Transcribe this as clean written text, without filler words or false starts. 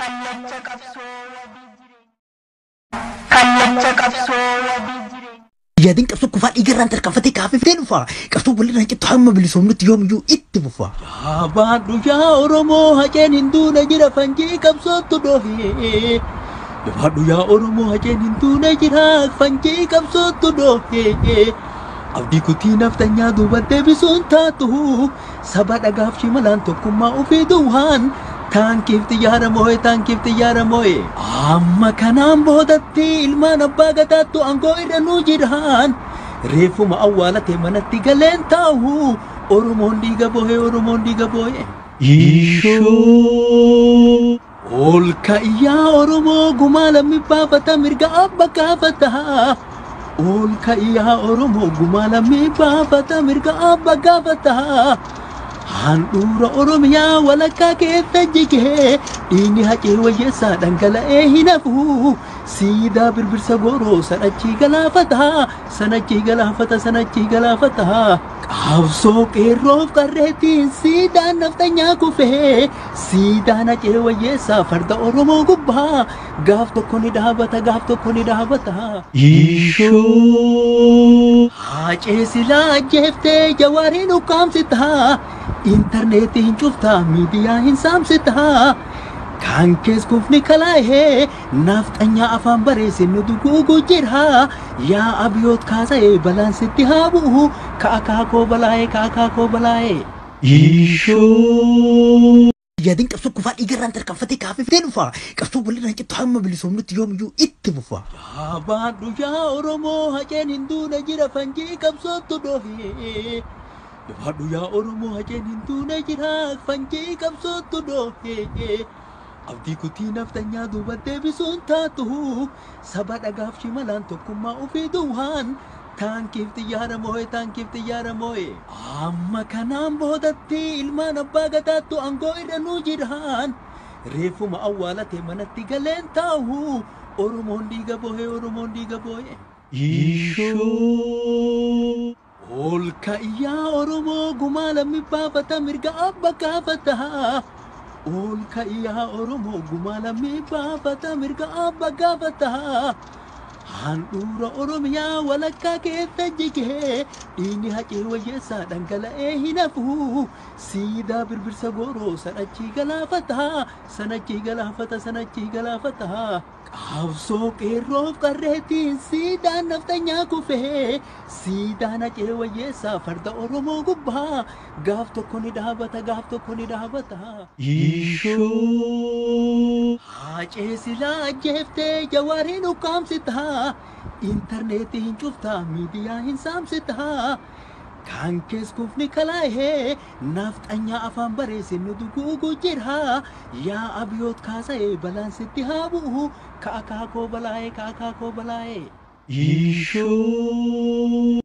Kallacha qabsoo kallacha qabsoo يادين كسو كفار إيجران تركفتي كافي فين فا كسو بلي رانك تحمل بلسومنت يوم يو إتبفا يا بادو يا أورمو هجين هندو نجرا فنجي كبسو تدوهي يا بادو يا أورمو هجين هندو نجرا فنجي كبسو تدوهي أودي كتي نفتنيا دوبته بسون تاتو سبات أغاف شمالان توكما أفي دوهان تانكيف تيارا موي أما كنام بودتي إلمان أباغتاتو أنغو إرنو جيران ريفو ما أولتي منتي غلين تاو أورمون ديغا بوي إيشو أولكا إيا أورمو غمالا مبابتا مرغا أبا كافتا أولكا إيا أورمو غمالا مبابتا مرغا أبا كافتا handura Oromiyaa walakkaa keessa jigee dhiigni haqee wayyeessaa dhangala'ee hin hafu siidaa birbirsa gooroo sanachii galaafata qabsoo qeerroof qarreetiin siidaan naftanyaa kufee siidaan haqee wayyeessaa farda Oromoo gubbaa gaaf tokko ni dhaabata Iishoo hacee silaa ajjeeftee jawaariin ukkaamsitaa internetiin cuftaa miidiyaa hin saamsitaa kan kees kufni kalaahee naftanyaa afaan bareessin nu duguugu jira yaa abiyoot kaasa'ee balaan sitti haa bu'u kaakaakoo balaa'ee Iishoo يادين كسو كفار إيجران تركفتي كافي فين فا كسو بلي رانك تحمل بلسومنت يوم يو إتبفا يا بادو يا أورمو هجين هندو نجرا فنجي كبسو تدوهي يا بادو يا أورمو هجين هندو نجرا فنجي كبسو تدوهي أودي كتي نفتنيا دوبته بسون تاتو سبات أغاف شمالان توكما أفي دوهان تانكيف تيارا موي أما كنام بودتي إلمان أباغتاتو أنغو إرنو جيران ريفو ما أولتي منتي غلين تاو أورمون ديغا بوي إيشو أولكا إيا أورمو غمالا مبابتا مرغا أبا كافتا أولكا إيا أورمو غمالا مبابتا مرغا أبا كافتا handura Oromiyaa walakkaa keessa jigee dhiigni haqee wayyeessaa dhangala'ee hin hafu siidaa birbirsa gooroo sanachii galaafata qabsoo qeerroof qarreetiin siidaan naftanyaa kufee siidaan haqee wayyeessaa farda Oromoo gubbaa gaaf tokko ni dhaabata Iishoo hacee silaa ajjeeftee jawaariin ukkaamsitaa internetiin cuftaa miidiyaa hin saamsitaa kan kees kufni kalaahee naftanyaa afaan bareessin nu duguugu jira yaa abiyoot kaasa'ee balaan sitti haa bu'u kaakaakoo balaa'ee Iishoo